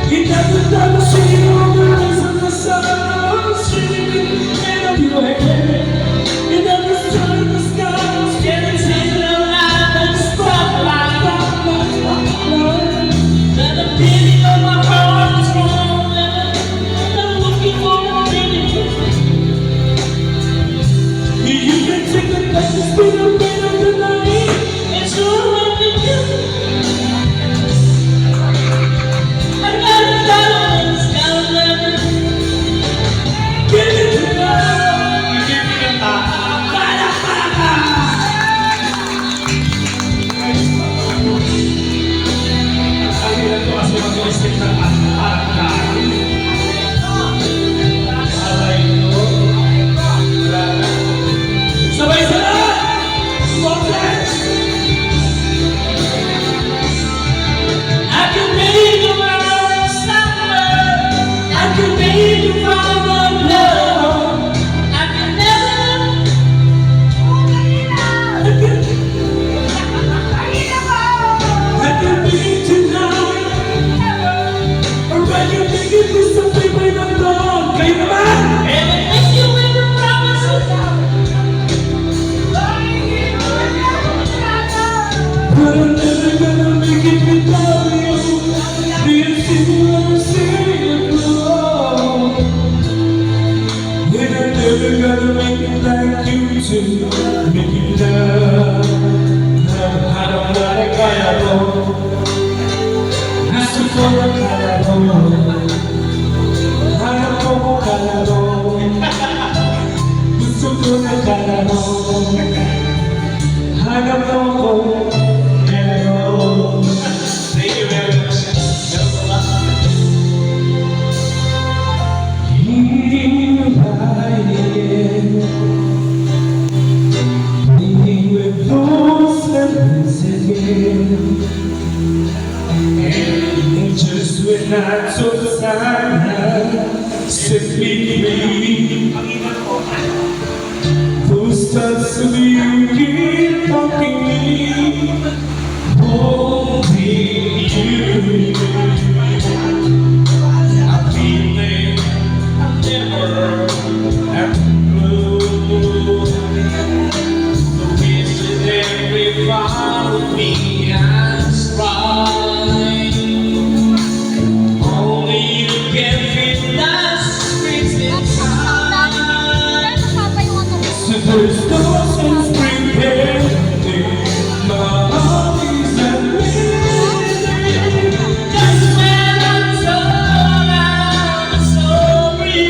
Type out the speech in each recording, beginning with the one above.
It doesn't matter, see you on the rays of the sun, streaming in of your head. It doesn't turn the skies, getting to the light and spotlight, spotlight, spotlight. That the pity of my heart is wrong, and I'm looking for a minute. You can take the precious bit of the night, and show what you do. But I'm never gonna make it without you. Do you see what I'm saying? No. And I'm never gonna make it like you do. Make it love. I don't like Calabo. Gusto ko ng Calabo. Hanap ko mo Calabo. Gusto ko ng Calabo. Hanap ko mo. And just when I took time, set me free. Those thoughts of you keep talking me, holding you. I feel it, I never have to blue. The wish is every part of me. There's no sense pretending my heart is at rest. Just when I'm told I'm sorry,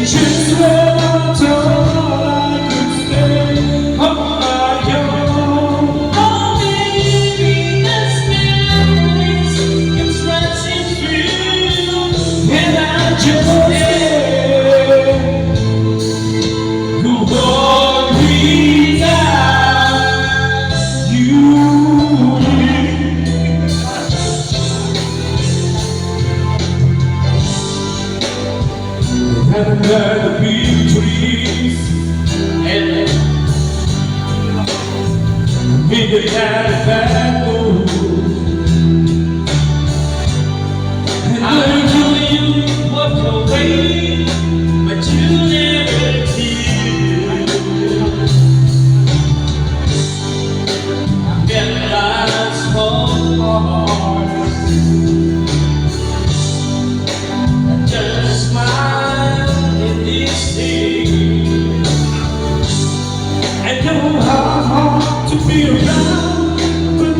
just when I'm told I could stay on my own. Oh baby, that's memories can stretch through, and I just under the big trees, and we had a bad mood. And I knew you walked away, but you never did. I felt lost for hearts. I just smiled. I know how hard to be around, but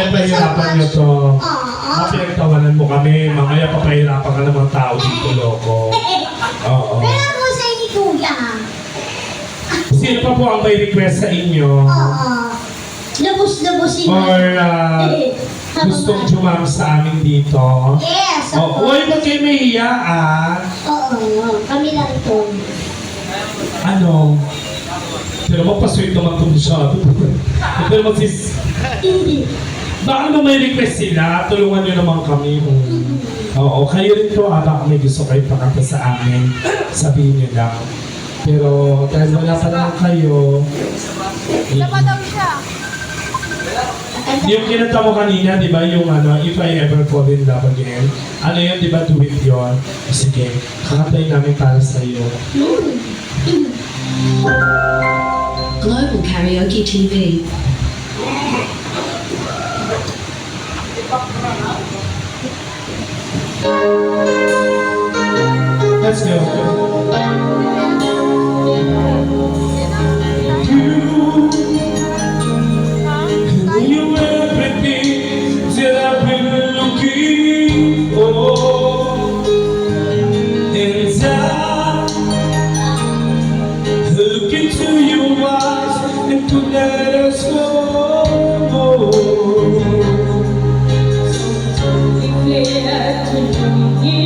Pinagpahirapan niyo to. Oo. Pinagtawanan mo kami. Mamaya papahirapan ka ng mga tao dito, loko. Oo. Pero po sa ni Kuya. Sino pa po ang may request sa inyo? Oo. Lubos-lubosin mo. Or gustong jumam sa amin dito? Yes. Oh, uy, ba't kayo mahiya Oo. Kami lang po. Ano? Pero magpasweet naman ito masyado. Pero magsis... Baka naman may request sila, tulungan nyo naman kami. Oo, kayo rin to, baka may gusto kayo pakanta sa amin, sabihin nyo lang. Pero dahil wala pa lang kayo, Laba daw siya. yung kinanta mo kanina, di ba, yung ano, If I Ever Fall in Love Again, ano yun, di ba, do it yun? Sige, kakantayin namin para sa iyo. Global Karaoke TV. Let's go. You everything that I've been looking for, and I look into your eyes and could let us go. Clear to me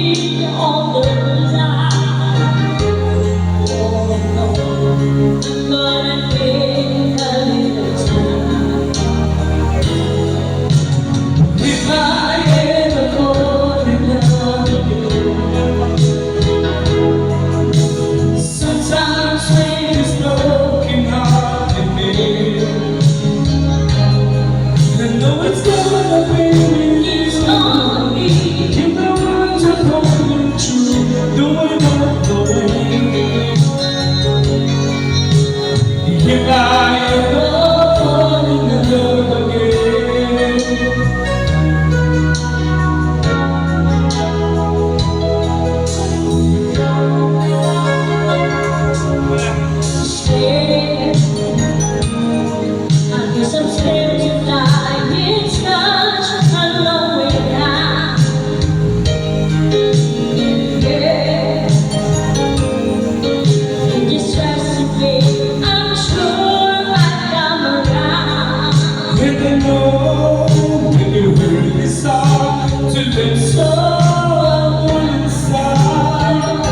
on the line. Oh no, I'm gonna take a little time. If I ever fall in love again, sometimes when it's broken heart in me, I know it's gonna be, it's gonna be. If the words are holding true, do I not the way? If I ever fall in love again, stay. I guess I'm scared to fly. It's such a long way down. Yeah. In this recipe, I'm sure I'd come around. When I know when you heard this song, to let someone inside.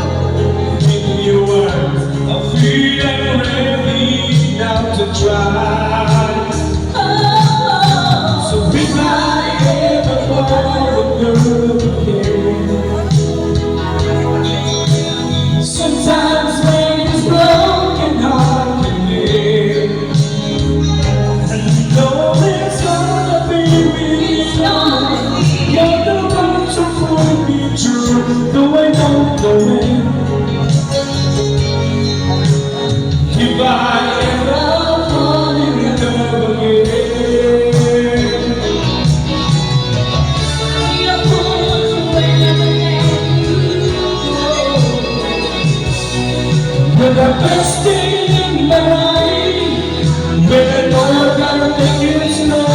In your words, I feel I'm ready now to try. So if I ever fall in love again, sometimes when it's broken heart can live, and know it's gonna be really long. You're the one to hold me true, though I don't know it. If I ever fall in love again, you're full whenever you're the best thing in my life, when I know I gotta take it slow.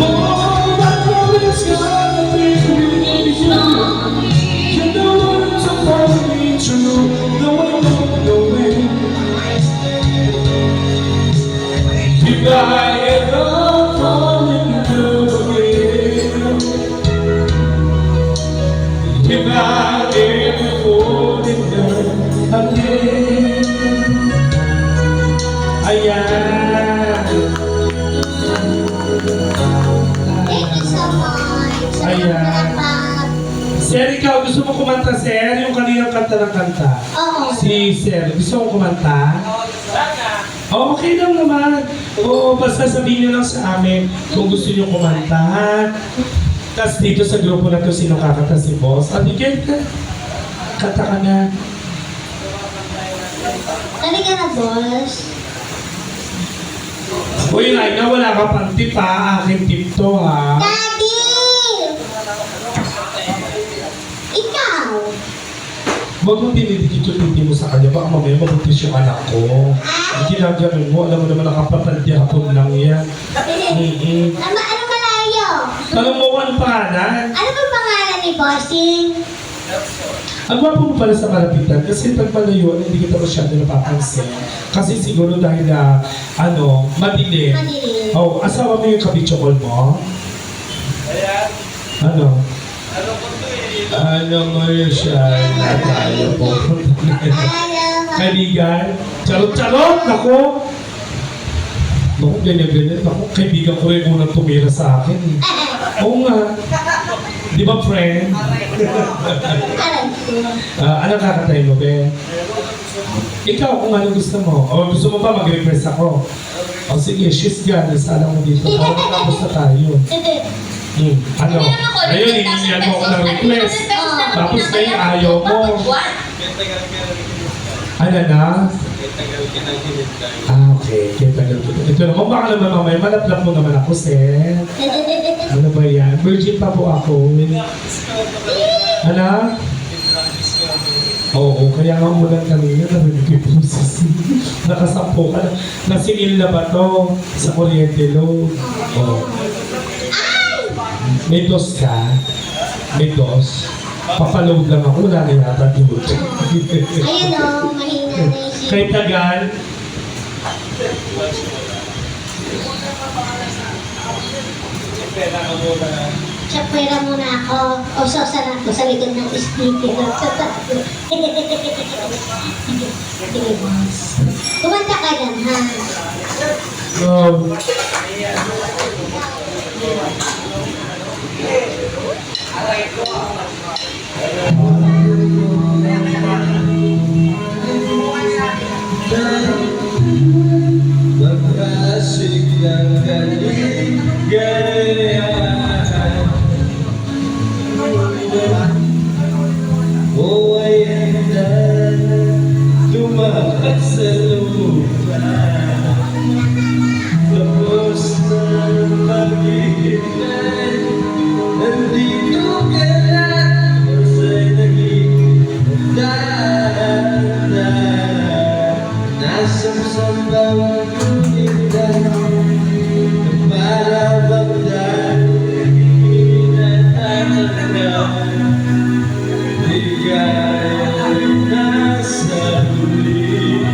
Oh, I know it's gonna be really long. You're the one to hold me true, though I don't know it. If I ever fall in love again, if I ever fall in love again, ayan. Thank you so much. Ayan. Sir, ikaw gusto mo kumanta, Sir? Yung kaninang kanta ng kanta. Oo. Si Sir, gusto mo kumanta? Oh, okay lang naman. Oo, basta sabihin niyo lang sa amin kung gusto niyo kumanta, ha? Tapos dito sa grupo na to, sino kakanta si Boss? Ah, bigyan ka. Kanta ka na. Kami ka na, boss. Uy, Raina, wala ka pang tip ha. Aking tip to ha. Daddy! Ikaw! Huwag mong dinidikit yung titi mo sa kanya. Baka mamaya mabuntis yung anak ko. Hindi ginaganon mo. Alam mo naman nakapapaldi hapon lang yan. Ano malayo? Tanong mo kung ano pangalan? Ano ba pangalan ni Bossing? Ang gwapo mo pala sa malapitan kasi pag malayuan, hindi kita masyado napapansin. Kasi siguro dahil madilim. Madilim. Oh, asawa mo yung kabichokol mo? Ano? Ano mo yun siya? Natayo po. Kaibigan? Charot-charot! Ako! Naku, ganyan-ganyan. Naku, kaibigan ko rin unang tumira sa akin. Oo nga. Di ba, friend? Ano kakatay mo, be? Ikaw, kung ano gusto mo. O gusto mo ba mag-request ako? O sige, she's gone. Sala mo dito. Tapos na tayo. Ano? Ayun, hinihingan mo ako ng request. Tapos ngayon, ayaw mo. Ano na? Okay. Kaya ito naman, baka naman mamaya, malaplap mo naman ako, Seth. Ano ba yan? Virgin pa po ako. Ano? Oo, kaya nga umulan kanina, narinig ko yung pusis. Nakasampo ka na. Nasingil na ba to sa kuryente load? Oo. May dos ka? May dos? Papaload lang ako, wala na yata load. Ayun o, mahina na yung shit. Kay Tagal, Sa pwera muna ako. O sosa na ako sa likod ng speaker. Sige, boss. Kumanta ka lang, ha? um, Pag-asik ng kaligayahan O ay handa tumakas sa lupa Tapos ng paghihintay Nandito ka na Masa'y naging handa Nasamsam bawat kunindan Para bagdan Hinatatagan Ligay nasa huli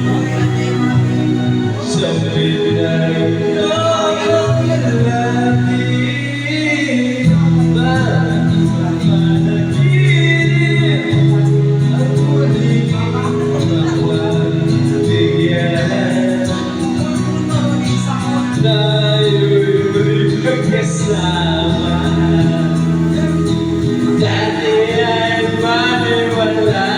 Sa pinag-inog lalaki Parang panaginip Ang muling mapagbigyan Tayo'y magkasama Dati ay maniwala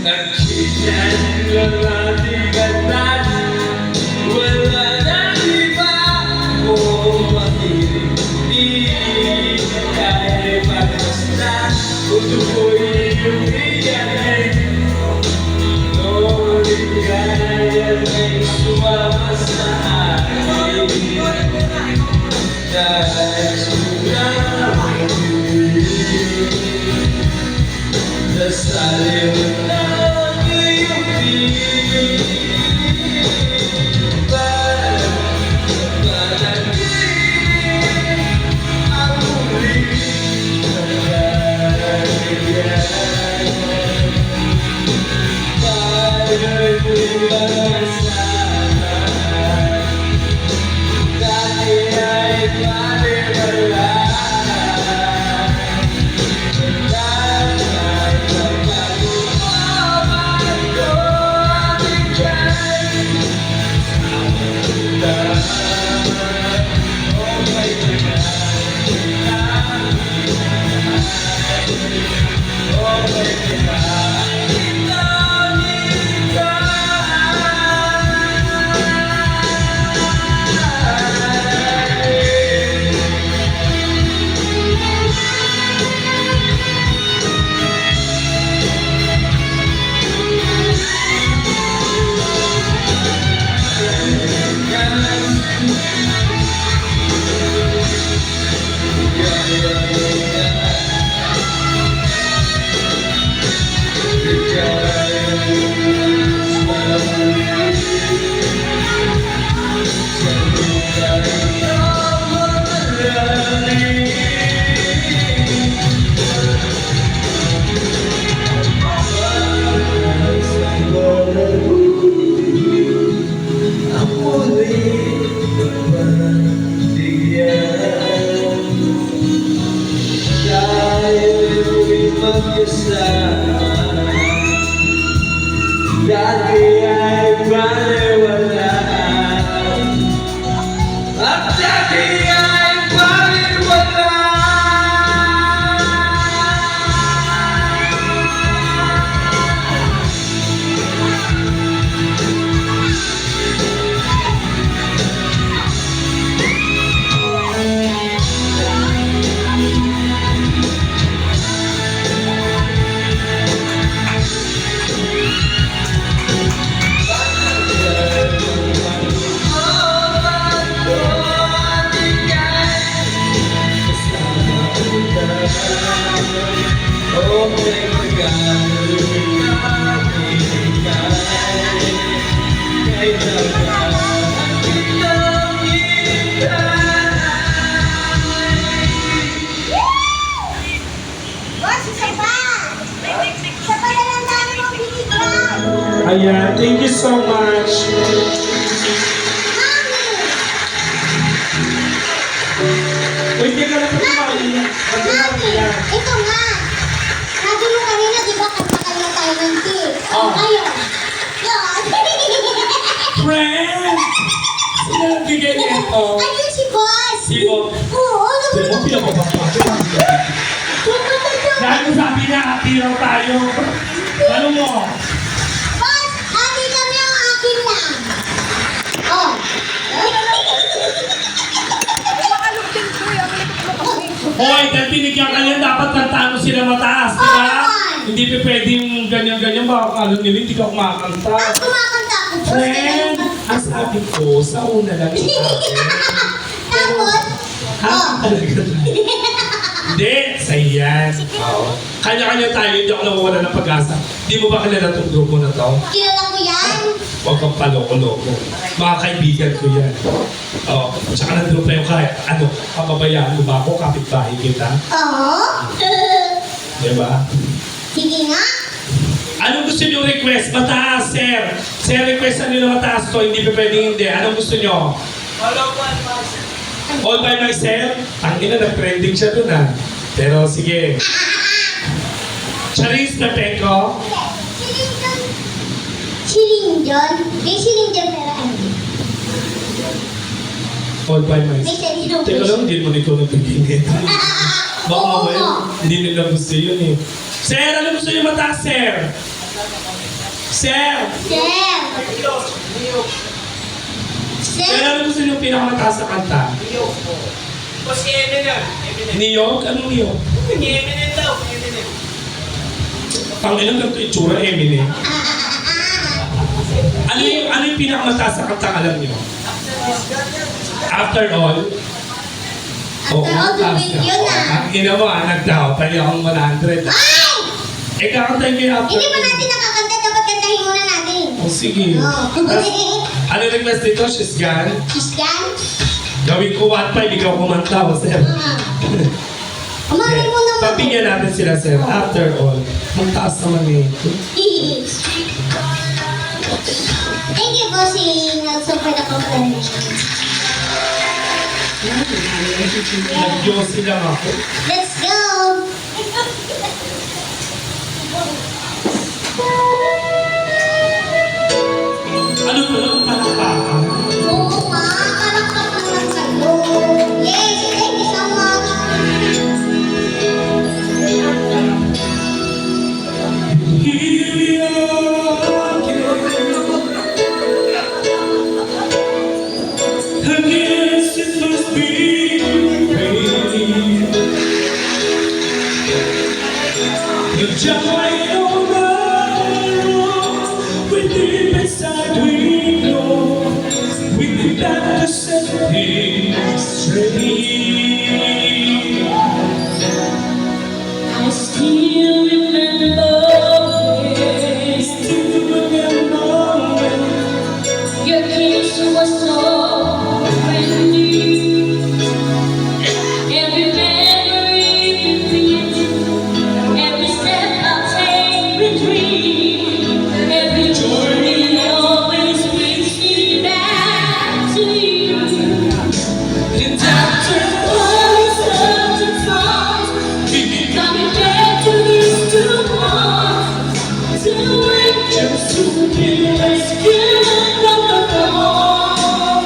Nagsiyan lang ating ganda Wala na iba kung makinig Di kaya ipagkasta Kung tukoy yung iyanin Noong kaya may sumama sa akin Dahil sobrang Dasaliw ng iyong piling Panaginip ang muling nagkakayan Tayo'y magkasama Dati ay maniwala dati ay baliwala. At dati ay baliwala. Boss, isa pa! Isa pa na lang dami mong binigyan! Ayan, thank you so much. Wait, teka lang po kumain. Mami, ito nga. Sabi mo kanina, di ba, kanta kayo tayo ng tea? Oh. Ayun. Yun. Friend! Sino nagbigay nito? Ayun si boss. Si Boss. Oo, Sino mo pinapapapapapap? Dahil ko sabi niya, hati raw tayo. Ano mo? Boss, hati kami ang akin lang. Oh. Makalugtin ko yung likod mo kasi. Hoy, dahil binigyan ka niya, dapat kantaan mo sila mataas, di ba? Oo. Hindi pa pwedeng ganyan-ganyan, baka kala nila hindi ka kumakanta. Ang kumakanta ako, boss. Friend, ang sabi ko, sa una lang sa akin. Tapos, Ha? Talaga? Hindi, sa iyan. Oo. Kanya-kanya tayo, hindi ako nawawala ng pag-asa. Di mo ba kilala itong grupo na to? kilala ko yan. Huwag kang paloko-loko. Mga kaibigan ko yan. Oo. Tsaka nandun pa yung kababayaan mo ba ako, kapitbahay kita? Oo. Di ba? Sige nga. Anong gusto niyo request? Mataas, sir. Sir, requestan niyo na mataas to, hindi pa pwedeng hindi. Anong gusto niyo? All by myself? Ang ina, nag-trending siya dun ah. Pero sige. Charis na teko. Silingdon. Silingdon? May silingdon pero ano? All by May myself. sarili Teka lang, hindi mo nito nabigingin. Baka Oo mamaya, nga. hindi nila gusto yun eh. Sir, ano gusto niyo mataas, sir? Sir! Sir. Sir, Sir. ano gusto niyo pinakamataas na kanta? O si Eminem. New York? Anong New York? Eminem daw. Eminem. Pangilang ganito itsura, Eminem. Ano yung pinakamataas na kanta alam niyo? After all? Oo, After all, mataas tumig na. yun Oo, ah. ang ginawa, nagdawa akong 100. Ay! Eh, kakantayin ko yung after Hindi pa all. natin nakakanta, dapat kantahin muna natin. Oh, sige. Oo. Ano request dito? She's gone. Christian? Gawin ko 1.5, ikaw kumanta o, sir. Umamin mo naman. Pabigyan natin sila, sir. After all, ang taas naman nito. Thank you, bossing. Super na compliment. Global Karaoke TV. Nag-Diyos lang ako. Let's go! Ano ba lang palakpakan? Oo nga, palakpak naman kayo. Yes, thank you so much. Here we are again. I guess it must be pain. be rescued from the fall.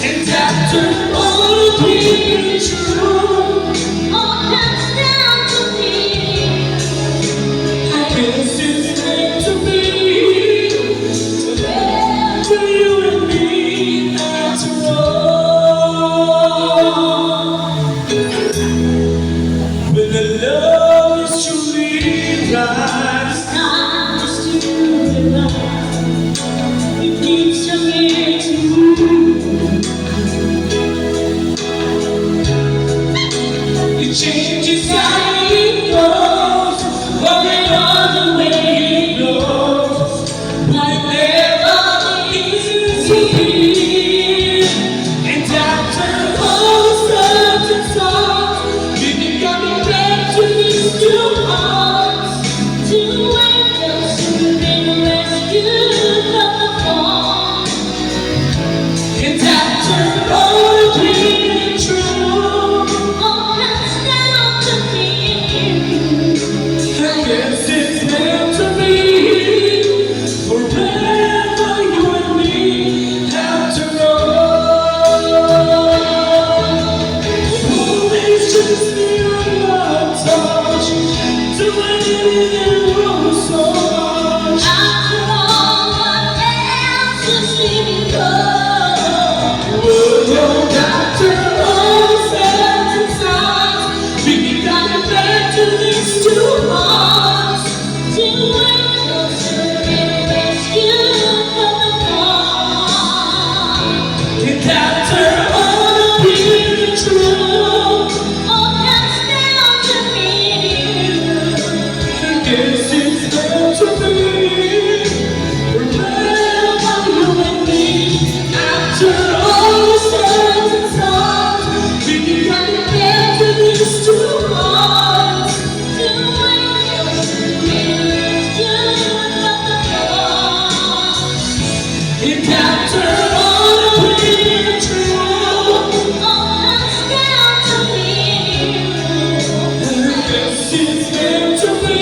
And after all being true, all comes down to me. I guess it's meant to be. For you and me, after all. When the love is truly right, Comes to the right. it keeps coming to you. It changes how it goes, but it the way it goes. Whatever is to be. And after all such and such, we can come back to these two hearts. Two angels who've been rescued from the fall. And after all being true, All comes down to me. I guess it's meant to be. Forever you and me, after all. Always just be your love touch, to anything and love so much. After all, what else is leaving us? After all said and done, we can come back to these two hearts. Two angels who've been rescued from the fall. And after all being true, All comes down to me. I guess it's meant to be. Forever you and me, after all said and done, we can come back to these two hearts. Two angels who've been rescued from the fall. And after all being true, All comes down to me. I guess it's meant to be.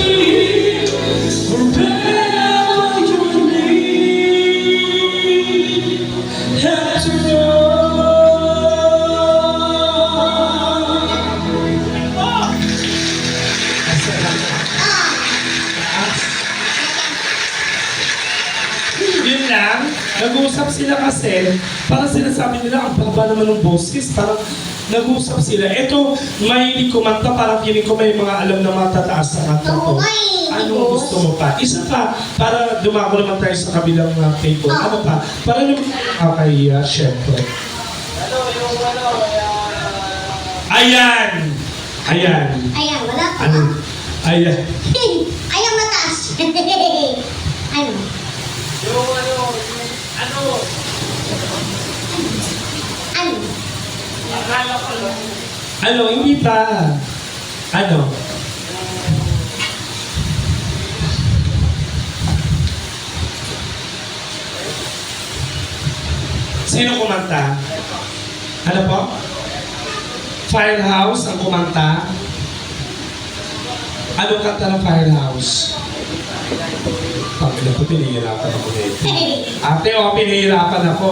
Forever you and me, after all. Yun lang, nag-uusap sila kasi, parang sinasabi nila, ang baba naman ng boses, parang nag-uusap sila. Ito, mahilig kumanta, parang feeling ko may mga alam na matataas sa kanta Oo ko. nga eh, Anong boss. gusto mo pa? Isa pa, para dumako naman tayo sa kabilang table. Ano pa? Para naman kakahiya, syempre. Ayan! Ayan! Ayan, wala pa. Ano? Ayan. Ayan, mataas. Ano? Ano? Ano? Akala ko lang. Ano? Hindi pa. Ano? Sino kumanta? Ano po? Firehouse ang kumanta? Anong kanta ng Firehouse? Pagkala ko, pinahirapan ako nito. Ate, pinahirapan ako.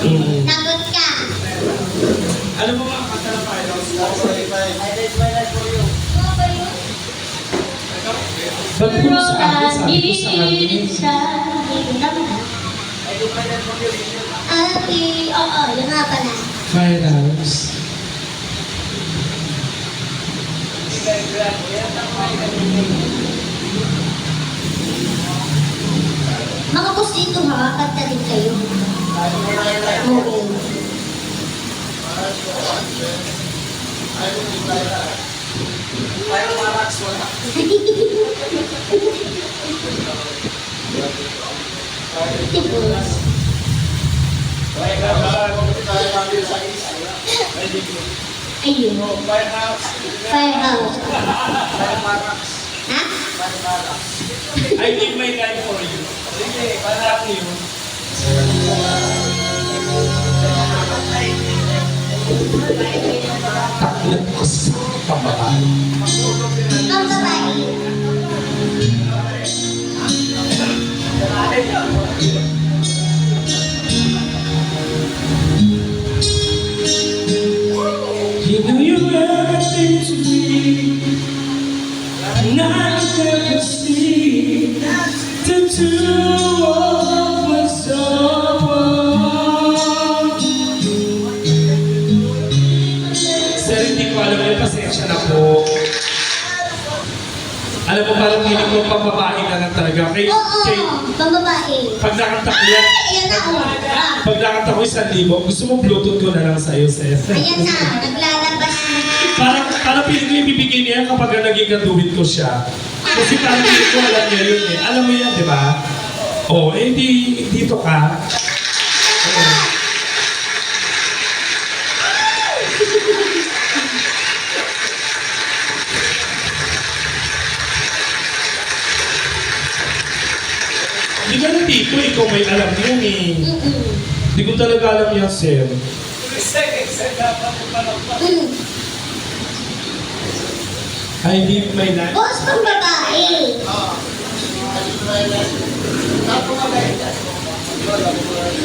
Mm. Nagot ka. Ano po mga kanta ng Firehouse? Ano ba yun? Ba't puro sa akin? Sabi ko sa akin. Oo, yun nga pala. Firehouse. Mga boss dito ha, kanta din kayo. Oo. Tipos. Ayun. Firehouse. Ha? I give my life for you. Sige, para ako yun. Taklat ko sa pambahay. Ang babae. the two of us apart. Sir, hindi ko alam yun, pasensya na po. Alam mo, parang hindi ko pambabae na lang talaga. Oo, pambabae. Pag nakanta ko yan, Ayan na, oh. pag nakanta ko 1,000, gusto mo Bluetooth ko na lang sa'yo, sir. Ayan na, naglalabas na. Parang piling ko ibibigay niya kapag naging kaduwid ko siya. Kasi parang piling ko alam niya yun eh. Alam mo yan, di ba? Oo, eh di dito ka. Oo. Di ba na dito, ikaw may alam yan eh. Di ko talaga alam yan, sir. Ay, hindi may na. Boss, pambabae.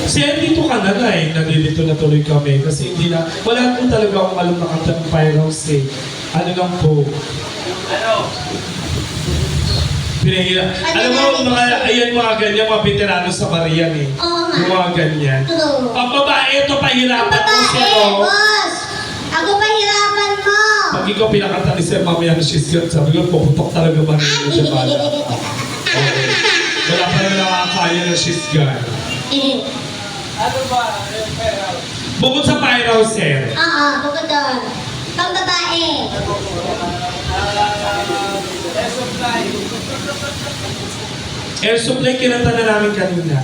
Sir, dito ka na na eh. Nandito na tuloy kami. Kasi hindi na, wala po talaga akong alam na kanta ng Pyros eh. Ano lang po. Pinahira. Alam mo, ayan mga ganyan, mga veterano sa Marian eh. Oo nga. Yung mga ganyan. True. Pag babae, ito pahirapan mo siya, Pambabae, no? boss. Ako pahirapan mo. Pag ikaw pinakanta ni Sir mamaya na she's good, sabi ko, puputok talaga ba rin yung bala? Okay. Wala pa rin nakakaya na she's gone. Bukod sa Pyro, sir. Oo, bukod doon. Pambabae. Air supply, kinanta na namin kanina.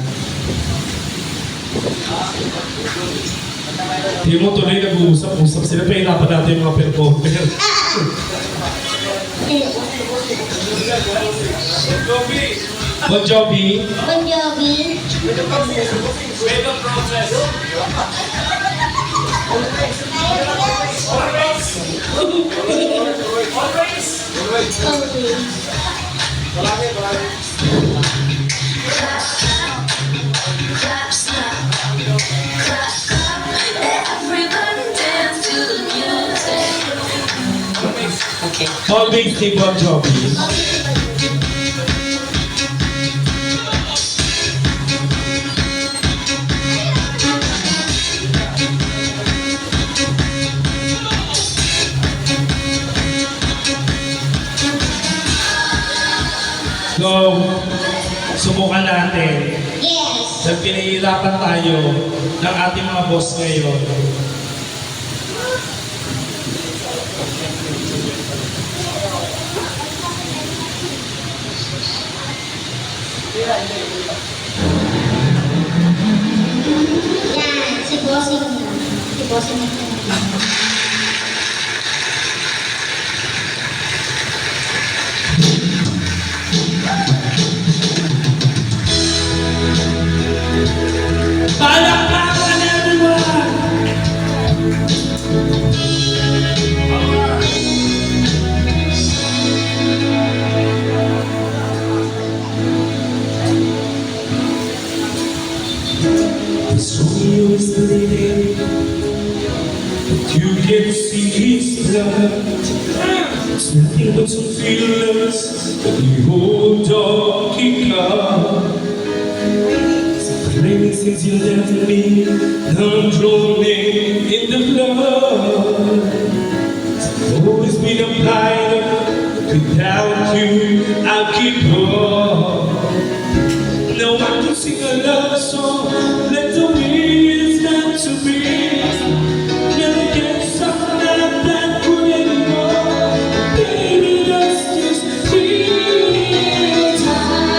Hindi mo tuloy nag-uusap-usap sila. Pahirapan natin yung mga performer. Bon Jovi. Bon Jovi. Always. Always ni Bon Jovi. So, subukan natin. Yes. Dahil pinahihirapan tayo ng ating mga boss ngayon. Yan, si Bossing na. Si Bossing na. Palakpakan everyone! The song you is bleeding, but you can see his blood. It's nothing but some feelings that the old dog can come. Maybe since you left me, I'm drowning in the flood. I've always been a blind, without you, I'll keep on. Now I can sing a love song, let the winds meant to be. Never get something that good anymore. Baby, let's just be time.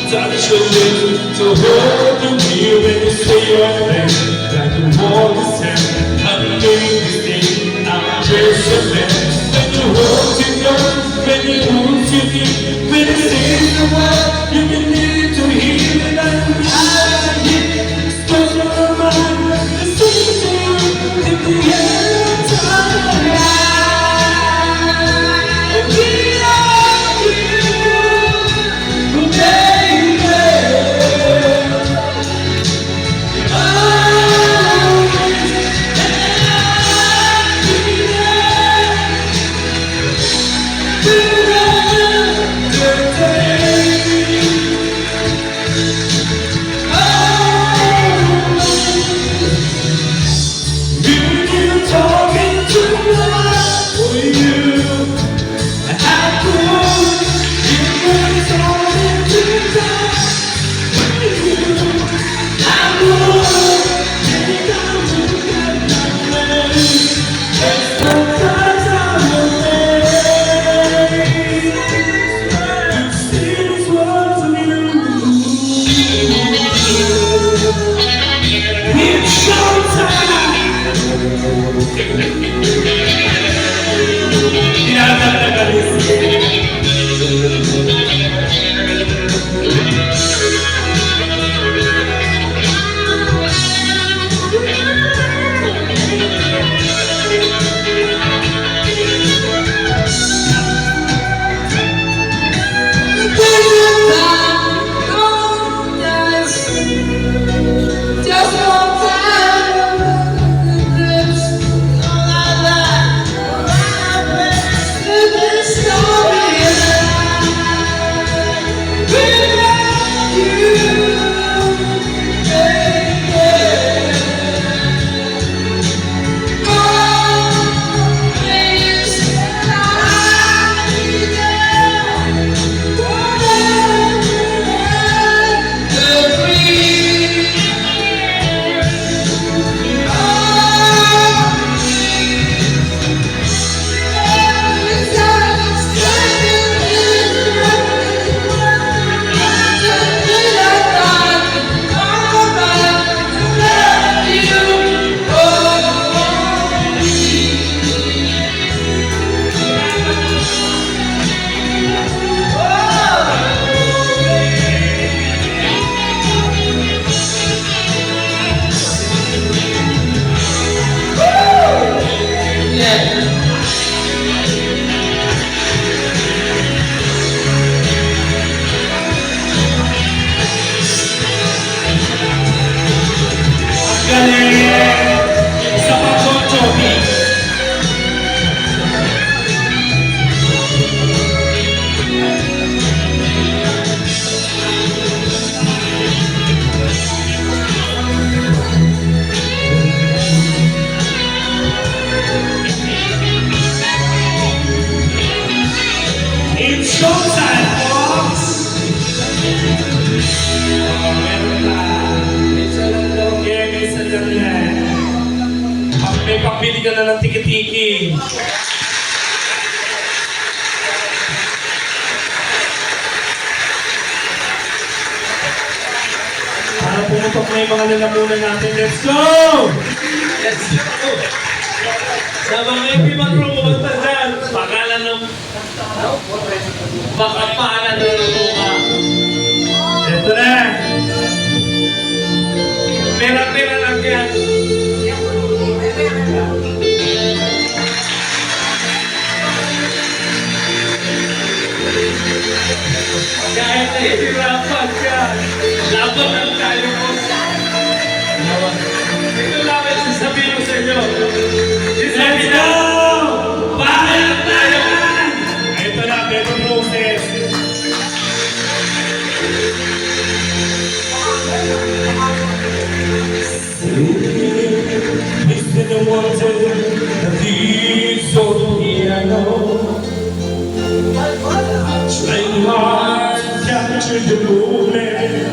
Touch your lips to hold you near when you say your name. Like the wall is heavy, underneath this thing, I'm just a man. When you hold you know, when you lose you feel, when you say the word, you can need to hear it and I hear. Stop your mind, listen to you, if the end of time. It's showtime, folks! Minsan lang yan. May papili ka na ng tiki-tiki. Para pumutok na yung mga lalamunan natin. Let's go! Let's go! Sa mga ibang rumata dyan, pangalan ng makapalan ng lupa. Ito na! Pera-pera lang yan. Kahit nahihirapan ka, laban lang tayo mo. Ito lang ang sasabihin ko sa inyo. Let's go! Bahalang tayo! Ito na, Pedro Roses. Listen to water, the beats of the piano. Trying hard to capture the moment.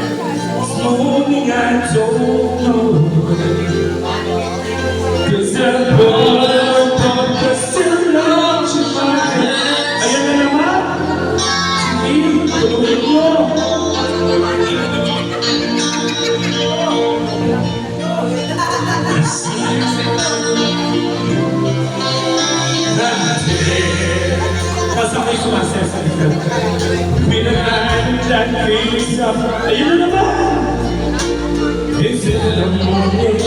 sorry for myself. Been a night that keeps up. You know the Is it the morning?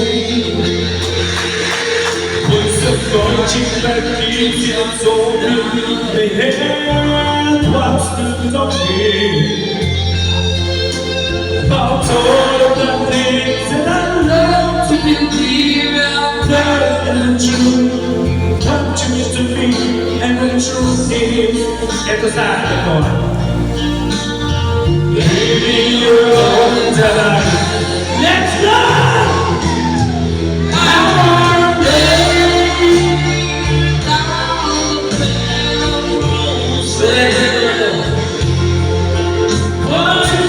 What's the fortune that keeps you so blue? They had what's the talking about all of the things that I love to be there and the truth. What you used to be and the truth is at the side of the corner. Baby, you're all time. Let's go! Well,